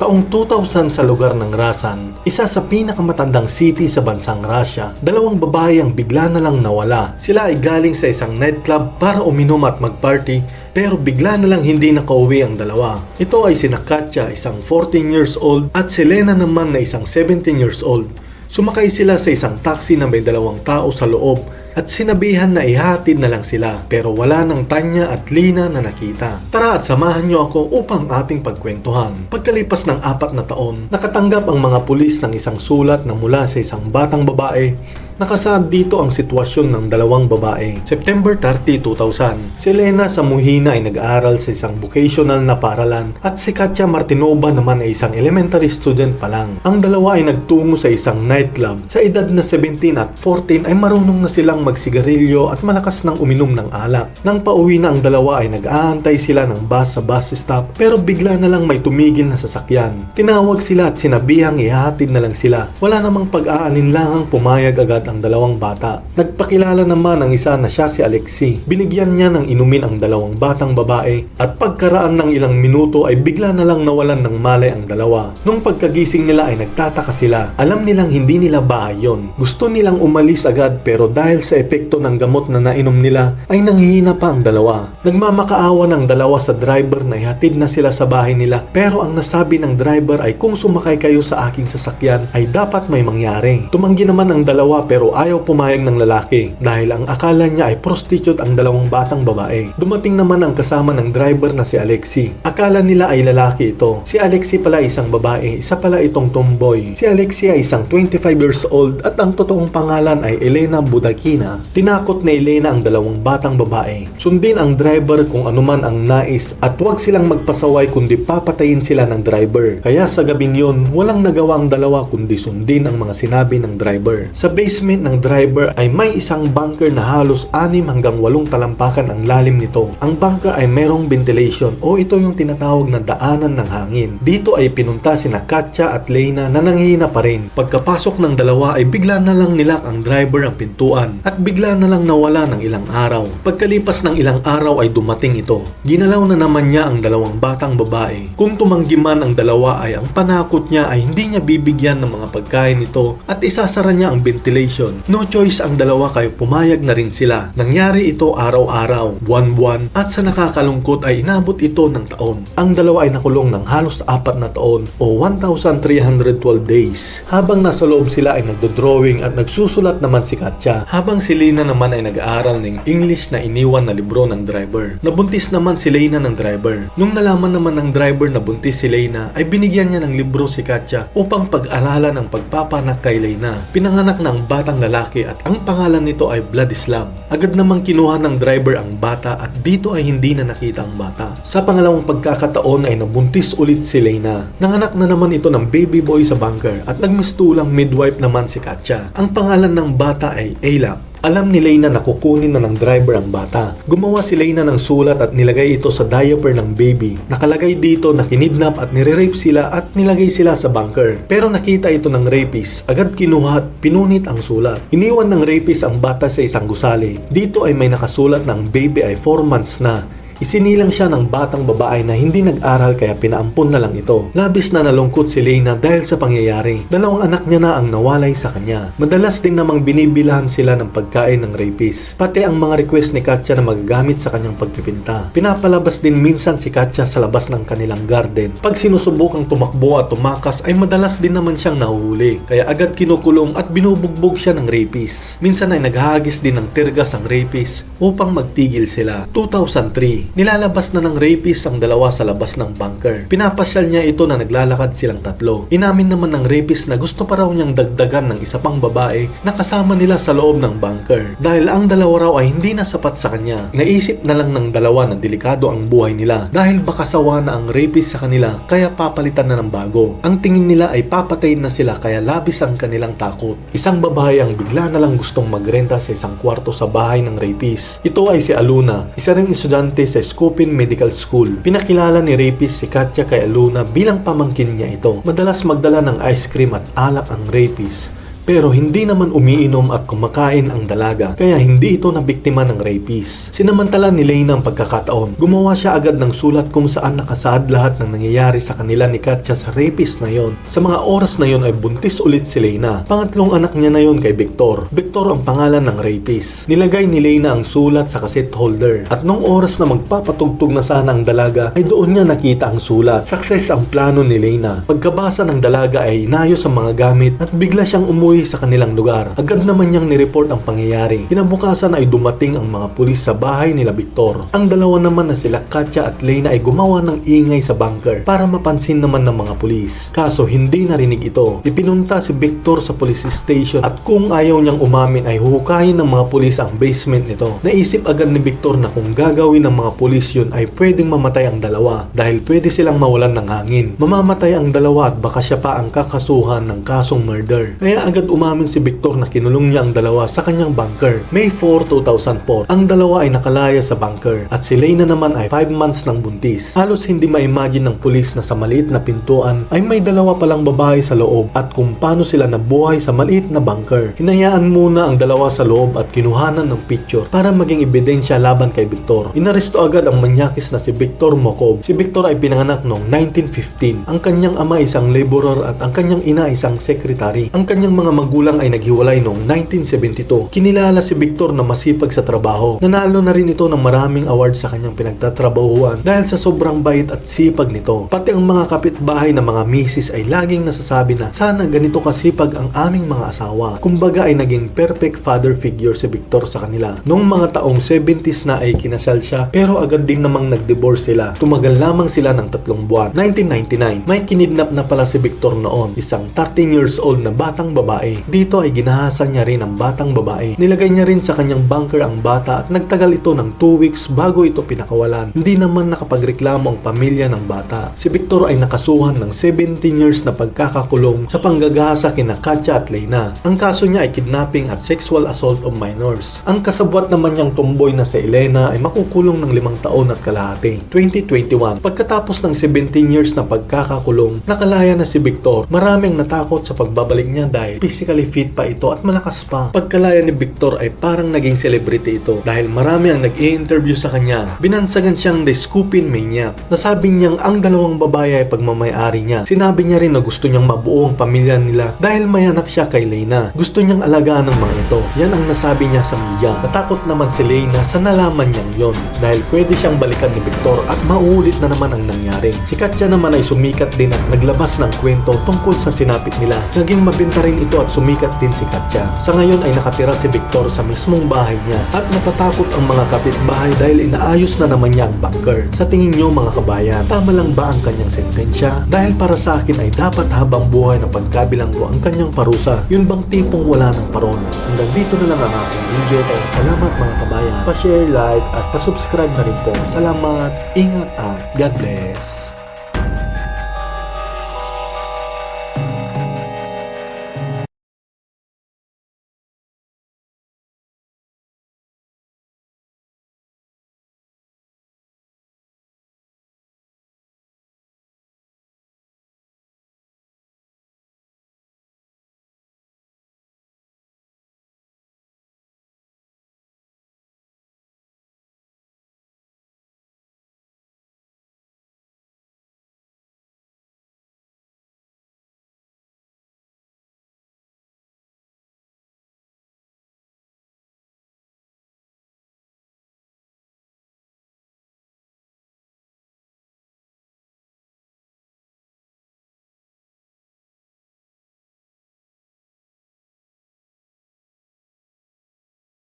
Taong 2000 sa lugar ng Razan, isa sa pinakamatandang city sa bansang Russia, dalawang babae ang bigla na lang nawala. Sila ay galing sa isang nightclub para uminom at magparty, pero bigla na lang hindi nakauwi ang dalawa. Ito ay sina Katya, isang 14 years old, at si Lena naman na isang 17 years old. Sumakay sila sa isang taxi na may dalawang tao sa loob at sinabihan na ihatid na lang sila, pero wala ng Tanya at Lina na nakita. Tara at samahan niyo ako upang ating pagkwentuhan. Pagkalipas ng 4 na taon, nakatanggap ang mga pulis ng isang sulat na mula sa isang batang babae. Nakasaad dito ang sitwasyon ng dalawang babae. September 30, 2000, si Lena Samuhina ay nag-aaral sa isang vocational na paaralan at si Katya Martinova naman ay isang elementary student pa lang. Ang dalawa ay nagtungo sa isang nightclub. Sa edad na 17 at 14 ay marunong na silang magsigarilyo at malakas ng uminom ng alak. Nang pauwi na ang dalawa ay nag-aantay sila ng bus sa bus stop, pero bigla na lang may tumigil na sasakyan. Tinawag sila at sinabihang ihahatid na lang sila. Wala namang pag-aalinlangang pumayag agad ang dalawang bata. Nagpakilala naman ang isa na siya si Alexi. Binigyan niya ng inumin ang dalawang batang babae at pagkaraan ng ilang minuto ay bigla na lang nawalan ng malay ang dalawa. Nung pagkagising nila ay nagtataka sila. Alam nilang hindi nila bahay yon. Gusto nilang umalis agad, pero dahil sa epekto ng gamot na nainom nila ay nanghihina pa ang dalawa. Nagmamakaawa ng dalawa sa driver na ihatid na sila sa bahay nila, pero ang nasabi ng driver ay kung sumakay kayo sa aking sasakyan ay dapat may mangyari. Tumanggi naman ang dalawa pero ayaw pumayag ng lalaki dahil ang akala niya ay prostitute ang dalawang batang babae. Dumating naman ang kasama ng driver na si Alexi. Akala nila ay lalaki ito. Si Alexi pala isang babae, isa pala itong tomboy. Si Alexi ay isang 25 years old at ang totoong pangalan ay Elena Budakina. Tinakot ni Elena ang dalawang batang babae. Sundin ang driver kung anuman ang nais at huwag silang magpasaway kundi papatayin sila ng driver. Kaya sa gabing yun, walang nagawa ang dalawa kundi sundin ang mga sinabi ng driver. Sa basement ng driver ay may isang bunker na halos 6 hanggang 8 talampakan ang lalim nito. Ang bunker ay merong ventilation o ito yung tinatawag na daanan ng hangin. Dito ay pinunta sina Katya at Lena na nanghihina pa rin. Pagkapasok ng dalawa ay bigla na lang nilak ang driver ang pintuan at bigla na lang nawala ng ilang araw. Pagkalipas ng ilang araw ay dumating ito. Ginalaw na naman niya ang dalawang batang babae. Kung tumanggi man ang dalawa ay ang panakot niya ay hindi niya bibigyan ng mga pagkain nito at isasara niya ang ventilation. No choice ang dalawa kaya pumayag na rin sila. Nangyari ito araw-araw, buwan-buwan at sa nakakalungkot ay inabot ito ng taon. Ang dalawa ay nakulong ng halos 4 na taon o 1,312 days. Habang nasa loob sila ay nagdodrawing at nagsusulat naman si Katya, habang si Lena naman ay nag-aaral ng English na iniwan na libro ng driver. Nabuntis naman si Lena ng driver. Nung nalaman naman ng driver na buntis si Lena ay binigyan niya ng libro si Katya upang pag-aralan ang pagpapanak kay Lena. Pinanganak ng batang lalaki at ang pangalan nito ay Vladislav. Agad namang kinuha ng driver ang bata at dito ay hindi na nakita ang bata. Sa pangalawang pagkakataon ay nabuntis ulit si Lena. Nanganak na naman ito ng baby boy sa bunker at nagmistulang midwife naman si Katya. Ang pangalan ng bata ay Ayla. Alam ni Lena na kukunin na ng driver ang bata. Gumawa si Lena ng sulat at nilagay ito sa diaper ng baby. Nakalagay dito na kinidnap at nire-rape sila at nilagay sila sa bunker. Pero nakita ito ng rapist. Agad kinuha at pinunit ang sulat. Iniwan ng rapist ang bata sa isang gusali. Dito ay may nakasulat ng baby ay 4 months na. Isinilang siya ng batang babae na hindi nag-aral kaya pinaampon na lang ito. Labis na nalungkot si Lena dahil sa pangyayari. Dalawang anak niya na ang nawalay sa kanya. Madalas din namang binibilahan sila ng pagkain ng rapist. Pati ang mga request ni Katya na magagamit sa kanyang pagpipinta. Pinapalabas din minsan si Katya sa labas ng kanilang garden. Pag sinusubukang tumakbo at tumakas ay madalas din naman siyang nahuhuli. Kaya agad kinukulong at binubugbog siya ng rapist. Minsan ay naghahagis din ng tirgas ang rapist upang magtigil sila. 2003 nilalabas na ng rapist ang dalawa sa labas ng bunker. Pinapasyal niya ito na naglalakad silang tatlo. Inamin naman ng rapist na gusto pa raw niyang dagdagan ng isa pang babae na kasama nila sa loob ng bunker. Dahil ang dalawa raw ay hindi na sapat sa kanya. Naisip na lang ng dalawa na delikado ang buhay nila dahil baka sawa na ang rapist sa kanila kaya papalitan na ng bago. Ang tingin nila ay papatayin na sila kaya labis ang kanilang takot. Isang babae ang bigla na lang gustong magrenta sa isang kwarto sa bahay ng rapist. Ito ay si Aluna, isa ring estudyante sa Skopin Medical School. Pinakilala ni rapist si Katya kay Aluna bilang pamangkin niya ito. Madalas magdala ng ice cream at alak ang rapist. Pero hindi naman umiinom at kumakain ang dalaga, kaya hindi ito nabiktima ng rapist. Sinamantala ni Leyna ang pagkakataon. Gumawa siya agad ng sulat kung saan nakasaad lahat ng nangyayari sa kanila ni Katja sa rapist na yon. Sa mga oras na yon ay buntis ulit si Leyna. Pangatlong anak niya na yon kay Victor. Victor ang pangalan ng rapist. Nilagay ni Leyna ang sulat sa cassette holder. At nung oras na magpapatugtog na sana ang dalaga, ay doon niya nakita ang sulat. Success ang plano ni Leyna. Pagkabasa ng dalaga ay inayos ang mga gamit at bigla siyang umuwi sa kanilang lugar. Agad naman niyang nireport ang pangyayari. Kinabukasan ay dumating ang mga pulis sa bahay nila Victor. Ang dalawa naman na sila Katja at Leyna ay gumawa ng ingay sa bunker para mapansin naman ng mga pulis. Kaso hindi narinig ito. Ipinunta si Victor sa police station at kung ayaw niyang umamin ay huhukayin ng mga pulis ang basement nito. Naisip agad ni Victor na kung gagawin ng mga pulis yun ay pwedeng mamatay ang dalawa dahil pwede silang mawalan ng hangin. Mamamatay ang dalawa at baka siya pa ang kakasuhan ng kasong murder. Kaya agad umamin si Victor na kinulong niya ang dalawa sa kanyang bunker. May 4, 2004. Ang dalawa ay nakalaya sa bunker at si Leyna naman ay 5 months ng buntis. Halos hindi ma-imagine ng pulis na sa maliit na pintuan ay may dalawa palang babae sa loob at kung paano sila nabuhay sa maliit na bunker. Hinayaan muna ang dalawa sa loob at kinuhanan ng picture para maging ebidensya laban kay Victor. Inaresto agad ang manyakis na si Victor Mokob. Si Victor ay pinanganak noong 1915. Ang kanyang ama isang laborer at ang kanyang ina isang secretary. Ang kanyang mga magulang ay naghiwalay noong 1972. Kinilala si Victor na masipag sa trabaho. Nanalo na rin ito ng maraming awards sa kanyang pinagtatrabahuan dahil sa sobrang bait at sipag nito. Pati ang mga kapitbahay na mga misis ay laging nasasabi na sana ganito kasipag ang aming mga asawa. Kumbaga ay naging perfect father figure si Victor sa kanila. Noong mga taong 70s na ay kinasal siya pero agad din namang nag-divorce sila. Tumagal lamang sila ng 3 buwan. 1999, may kinidnap na pala si Victor noon, isang 13 years old na batang babae. Dito ay ginahasan niya rin ang batang babae. Nilagay niya rin sa kanyang bunker ang bata at nagtagal ito ng 2 weeks bago ito pinakawalan. Hindi naman nakapagreklamo ang pamilya ng bata. Si Victor ay nakasuhan ng 17 years na pagkakakulong sa panggagahasa kina Katja at Leyna. Ang kaso niya ay kidnapping at sexual assault of minors. Ang kasabwat naman niyang tumboy na si Elena ay makukulong ng 5 taon at kalahati. 2021, pagkatapos ng 17 years na pagkakakulong, nakalaya na si Victor. Marami ang natakot sa pagbabalik niya dahil physically fit pa ito at malakas pa. Pagkalaya ni Victor ay parang naging celebrity ito dahil marami ang nag-i-interview sa kanya. Binansagan siyang the Scoopin Maniac. Nasabi niyang ang dalawang babae ay pagmamayari niya. Sinabi niya rin na gusto niyang mabuo ang pamilya nila dahil may anak siya kay Leyna. Gusto niyang alagaan ng mga ito. Yan ang nasabi niya sa media. Natakot naman si Leyna sa nalaman niyang yon dahil pwede siyang balikan ni Victor at mauulit na naman ang nangyari. Si Katja naman ay sumikat din at naglabas ng kwento tungkol sa sinapit nila. Naging mabenta rin ito at sumikat din si Katja. Sa ngayon ay nakatira si Victor sa mismong bahay niya at natatakot ang mga kapitbahay dahil inaayos na naman niya ang bunker. Sa tingin niyo mga kabayan, tama lang ba ang kanyang sentensya? Dahil para sa akin ay dapat habang buhay na pagkabilanggo ang kanyang parusa. Yun bang tipong wala ng paron? Hanggang dito na lang ang aking video. Kaya salamat mga kabayan. Pa-share, like at pa-subscribe na rin po. Salamat, ingat at God bless.